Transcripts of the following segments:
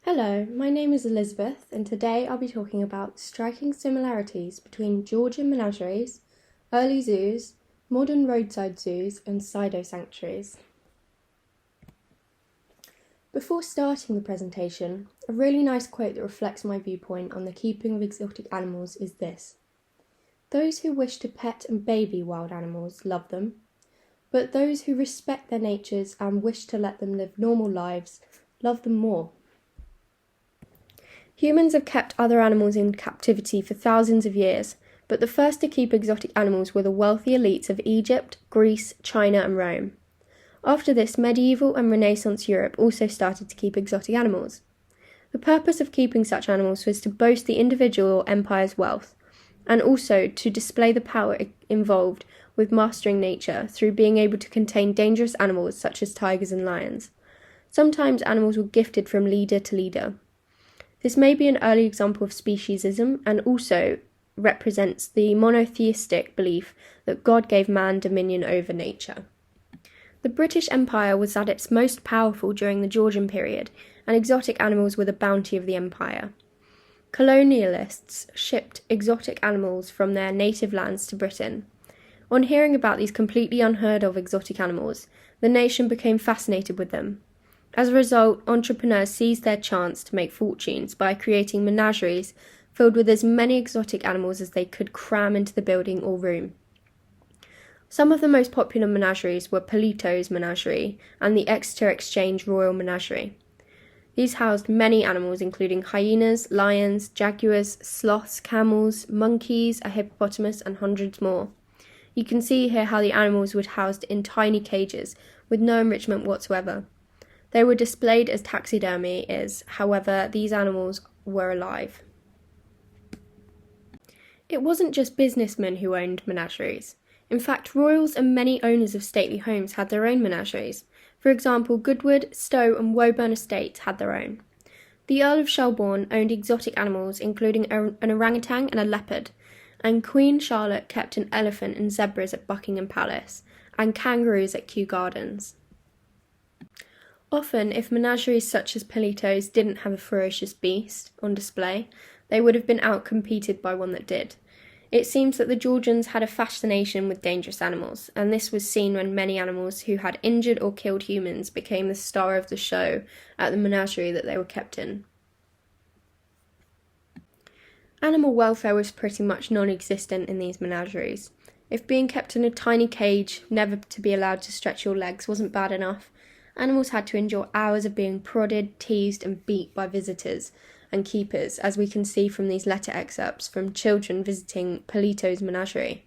Hello, my name is Elizabeth, and today I'll be talking about striking similarities between Georgian menageries, early zoos, modern roadside zoos, and pseudo-sanctuaries. Before starting the presentation, a really nice quote that reflects my viewpoint on the keeping of exotic animals is this: "Those who wish to pet and baby wild animals love them, but those who respect their natures and wish to let them live normal lives love them more." Humans have kept other animals in captivity for thousands of years, but the first to keep exotic animals were the wealthy elites of Egypt, Greece, China, and Rome. After this, medieval and Renaissance Europe also started to keep exotic animals. The purpose of keeping such animals was to boast the individual or empire's wealth, and also to display the power involved with mastering nature through being able to contain dangerous animals such as tigers and lions. Sometimes animals were gifted from leader to leader. This may be an early example of speciesism and also represents the monotheistic belief that God gave man dominion over nature. The British Empire was at its most powerful during the Georgian period, and exotic animals were the bounty of the empire. Colonialists shipped exotic animals from their native lands to Britain. On hearing about these completely unheard of exotic animals, the nation became fascinated with them. As a result, entrepreneurs seized their chance to make fortunes by creating menageries filled with as many exotic animals as they could cram into the building or room. Some of the most popular menageries were Polito's Menagerie and the Exeter Exchange Royal Menagerie. These housed many animals including hyenas, lions, jaguars, sloths, camels, monkeys, a hippopotamus, and hundreds more. You can see here how the animals were housed in tiny cages with no enrichment whatsoever. They were displayed as taxidermy is, however, these animals were alive. It wasn't just businessmen who owned menageries. In fact, royals and many owners of stately homes had their own menageries. For example, Goodwood, Stowe and Woburn estates had their own. The Earl of Shelbourne owned exotic animals including an orangutan and a leopard, and Queen Charlotte kept an elephant and zebras at Buckingham Palace, and kangaroos at Kew Gardens. Often, if menageries such as Polito's didn't have a ferocious beast on display, they would have been outcompeted by one that did. It seems that the Georgians had a fascination with dangerous animals, and this was seen when many animals who had injured or killed humans became the star of the show at the menagerie that they were kept in. Animal welfare was pretty much non-existent in these menageries. If being kept in a tiny cage, never to be allowed to stretch your legs, wasn't bad enough, animals had to endure hours of being prodded, teased, and beat by visitors and keepers, as we can see from these letter excerpts from children visiting Polito's Menagerie.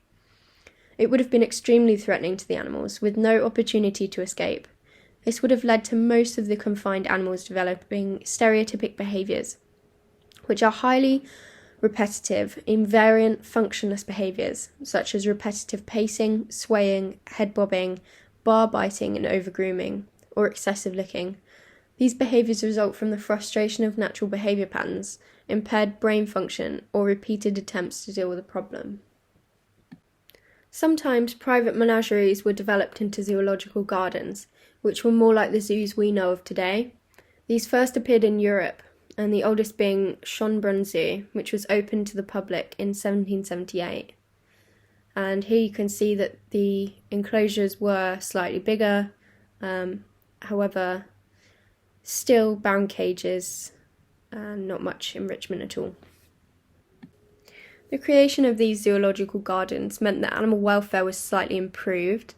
It would have been extremely threatening to the animals, with no opportunity to escape. This would have led to most of the confined animals developing stereotypic behaviours, which are highly repetitive, invariant, functionless behaviours, such as repetitive pacing, swaying, head bobbing, bar biting, and over-grooming, or excessive licking. These behaviours result from the frustration of natural behaviour patterns, impaired brain function, or repeated attempts to deal with a problem. Sometimes private menageries were developed into zoological gardens, which were more like the zoos we know of today. These first appeared in Europe, and the oldest being Schönbrunn Zoo, which was opened to the public in 1778. And here you can see that the enclosures were slightly bigger, however, still bound cages and not much enrichment at all. The creation of these zoological gardens meant that animal welfare was slightly improved,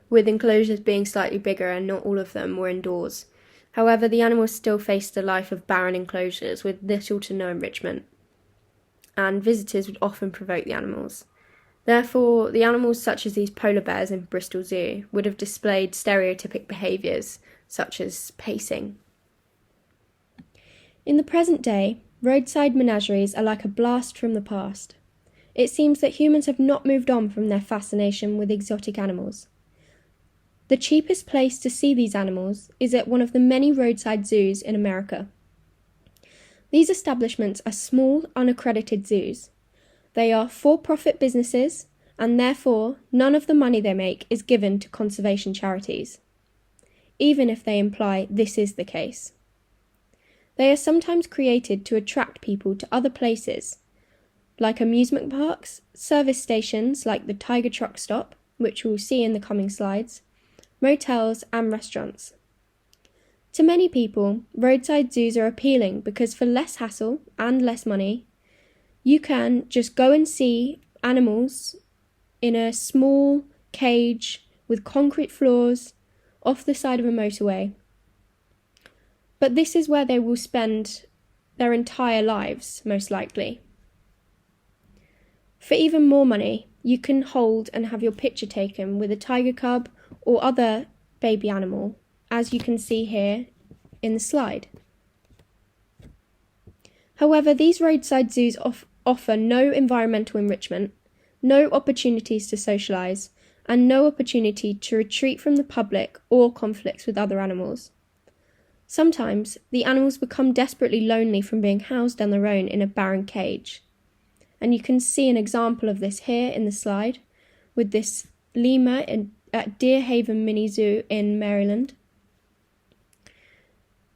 with enclosures being slightly bigger and not all of them were indoors. However, the animals still faced a life of barren enclosures with little to no enrichment, and visitors would often provoke the animals. Therefore, the animals such as these polar bears in Bristol Zoo would have displayed stereotypic behaviours, such as pacing. In the present day, roadside menageries are like a blast from the past. It seems that humans have not moved on from their fascination with exotic animals. The cheapest place to see these animals is at one of the many roadside zoos in America. These establishments are small, unaccredited zoos. They are for-profit businesses, and therefore none of the money they make is given to conservation charities, even if they imply this is the case. They are sometimes created to attract people to other places, like amusement parks, service stations like the Tiger Truck Stop, which we'll see in the coming slides, motels and restaurants. To many people, roadside zoos are appealing because for less hassle and less money, you can just go and see animals in a small cage with concrete floors off the side of a motorway. But this is where they will spend their entire lives, most likely. For even more money, you can hold and have your picture taken with a tiger cub or other baby animal, as you can see here in the slide. However, these roadside zoos offer no environmental enrichment, no opportunities to socialise, and no opportunity to retreat from the public or conflicts with other animals. Sometimes, the animals become desperately lonely from being housed on their own in a barren cage. And you can see an example of this here in the slide, with this lemur at Deer Haven Mini Zoo in Maryland.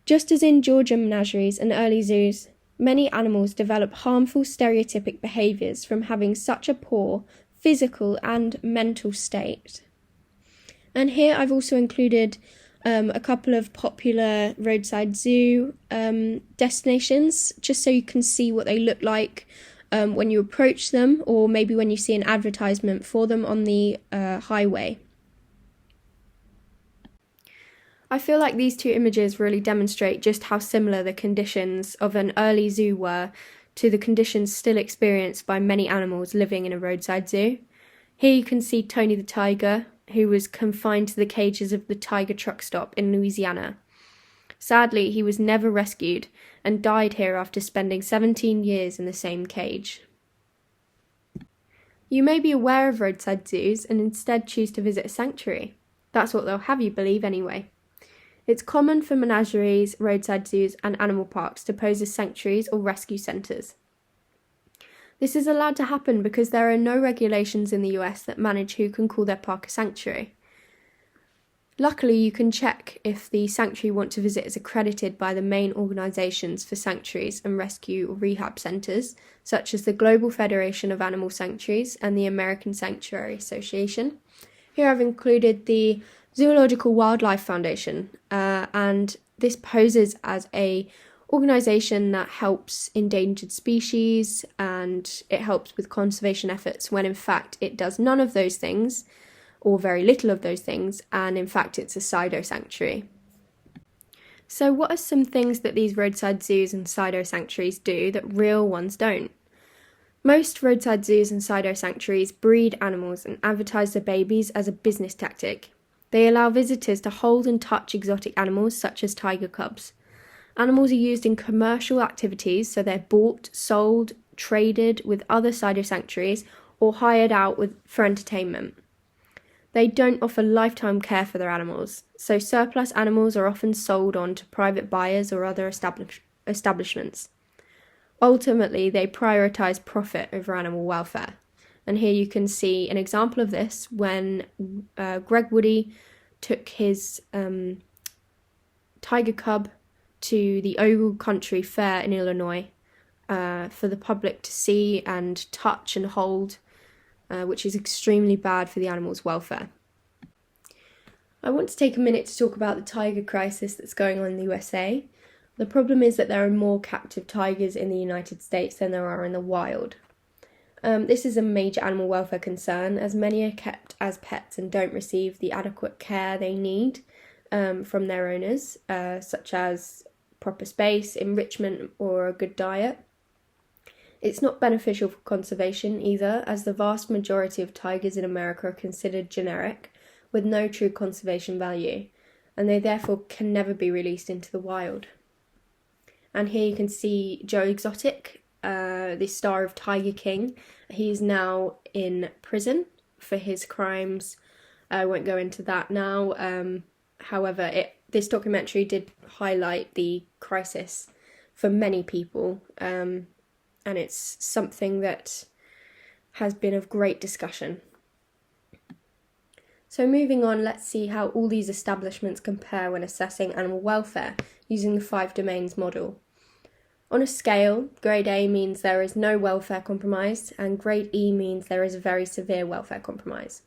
Just as in Georgian menageries and early zoos, many animals develop harmful stereotypic behaviours from having such a poor physical and mental state. And here I've also included a couple of popular roadside zoo destinations, just so you can see what they look like when you approach them, or maybe when you see an advertisement for them on the highway. I feel like these two images really demonstrate just how similar the conditions of an early zoo were to the conditions still experienced by many animals living in a roadside zoo. Here you can see Tony the tiger, who was confined to the cages of the Tiger Truck Stop in Louisiana. Sadly, he was never rescued and died here after spending 17 years in the same cage. You may be aware of roadside zoos and instead choose to visit a sanctuary. That's what they'll have you believe anyway. It's common for menageries, roadside zoos and animal parks to pose as sanctuaries or rescue centres. This is allowed to happen because there are no regulations in the US that manage who can call their park a sanctuary. Luckily, you can check if the sanctuary you want to visit is accredited by the main organisations for sanctuaries and rescue or rehab centres, such as the Global Federation of Animal Sanctuaries and the American Sanctuary Association. Here I've included the Zoological Wildlife Foundation, and this poses as a organisation that helps endangered species and it helps with conservation efforts, when in fact it does none of those things, or very little of those things, and in fact it's a pseudo-sanctuary. So what are some things that these roadside zoos and pseudo-sanctuaries do that real ones don't? Most roadside zoos and pseudo-sanctuaries breed animals and advertise their babies as a business tactic. They allow visitors to hold and touch exotic animals such as tiger cubs. Animals are used in commercial activities, so they're bought, sold, traded with other pseudo-sanctuaries, or hired out for entertainment. They don't offer lifetime care for their animals, so surplus animals are often sold on to private buyers or other establishments. Ultimately, they prioritise profit over animal welfare. And here you can see an example of this when Greg Woody took his tiger cub to the Ogle Country Fair in Illinois for the public to see and touch and hold, which is extremely bad for the animal's welfare. I want to take a minute to talk about the tiger crisis that's going on in the USA. The problem is that there are more captive tigers in the United States than there are in the wild. This is a major animal welfare concern, as many are kept as pets and don't receive the adequate care they need from their owners, such as proper space, enrichment, or a good diet. It's not beneficial for conservation either, as the vast majority of tigers in America are considered generic, with no true conservation value, and they therefore can never be released into the wild. And here you can see Joe Exotic, the star of Tiger King. He's now in prison for his crimes. I won't go into that now. However, this documentary did highlight the crisis for many people, and it's something that has been of great discussion. So moving on, let's see how all these establishments compare when assessing animal welfare using the 5 domains model. On a scale, grade A means there is no welfare compromise, and grade E means there is a very severe welfare compromise.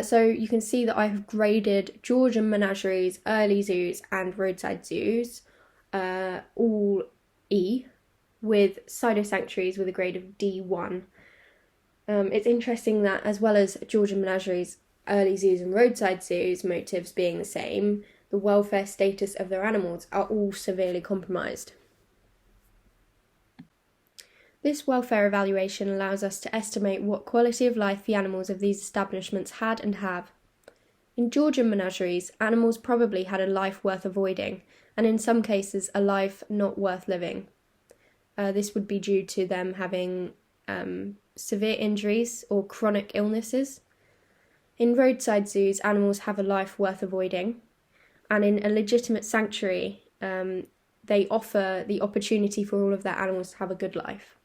So you can see that I have graded Georgian menageries, early zoos, and roadside zoos, all E, with pseudo-sanctuaries with a grade of D1. It's interesting that as well as Georgian menageries, early zoos, and roadside zoos, motives being the same, the welfare status of their animals are all severely compromised. This welfare evaluation allows us to estimate what quality of life the animals of these establishments had and have. In Georgian menageries, animals probably had a life worth avoiding, and in some cases a life not worth living. This would be due to them having severe injuries or chronic illnesses. In roadside zoos, animals have a life worth avoiding, and in a legitimate sanctuary, they offer the opportunity for all of their animals to have a good life.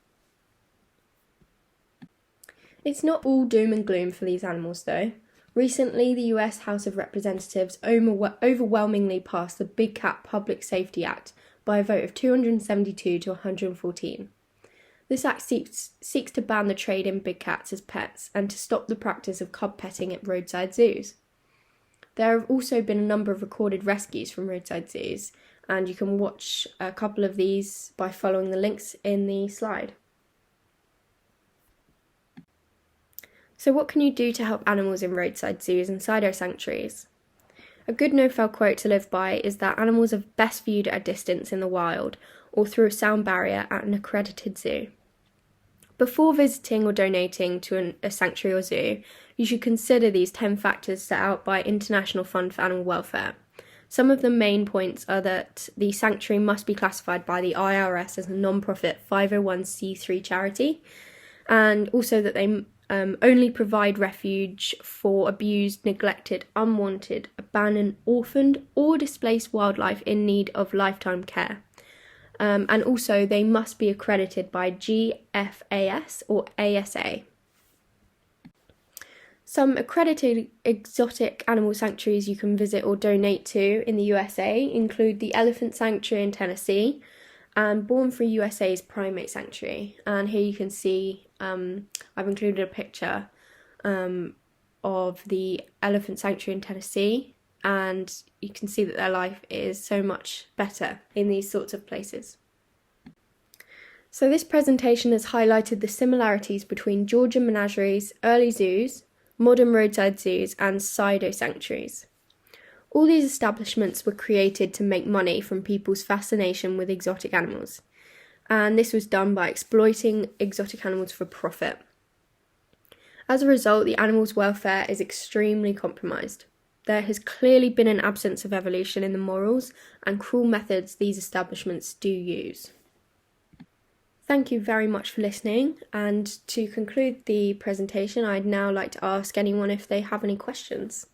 It's not all doom and gloom for these animals, though. Recently, the US House of Representatives overwhelmingly passed the Big Cat Public Safety Act by a vote of 272 to 114. This act seeks to ban the trade in big cats as pets and to stop the practice of cub petting at roadside zoos. There have also been a number of recorded rescues from roadside zoos, and you can watch a couple of these by following the links in the slide. So what can you do to help animals in roadside zoos and pseudo-sanctuaries? A good no-fail quote to live by is that animals are best viewed at a distance in the wild or through a sound barrier at an accredited zoo. Before visiting or donating to a sanctuary or zoo, you should consider these 10 factors set out by International Fund for Animal Welfare. Some of the main points are that the sanctuary must be classified by the IRS as a non-profit 501c3 charity, and also that they only provide refuge for abused, neglected, unwanted, abandoned, orphaned, or displaced wildlife in need of lifetime care. And also they must be accredited by GFAS or ASA. Some accredited exotic animal sanctuaries you can visit or donate to in the USA include the Elephant Sanctuary in Tennessee and Born Free USA's Primate Sanctuary. And here you can see I've included a picture of the Elephant Sanctuary in Tennessee, and you can see that their life is so much better in these sorts of places. So this presentation has highlighted the similarities between Georgian menageries, early zoos, modern roadside zoos, and pseudo-sanctuaries. All these establishments were created to make money from people's fascination with exotic animals, and this was done by exploiting exotic animals for profit. As a result, the animals' welfare is extremely compromised. There has clearly been an absence of evolution in the morals and cruel methods these establishments do use. Thank you very much for listening, and to conclude the presentation, I'd now like to ask anyone if they have any questions.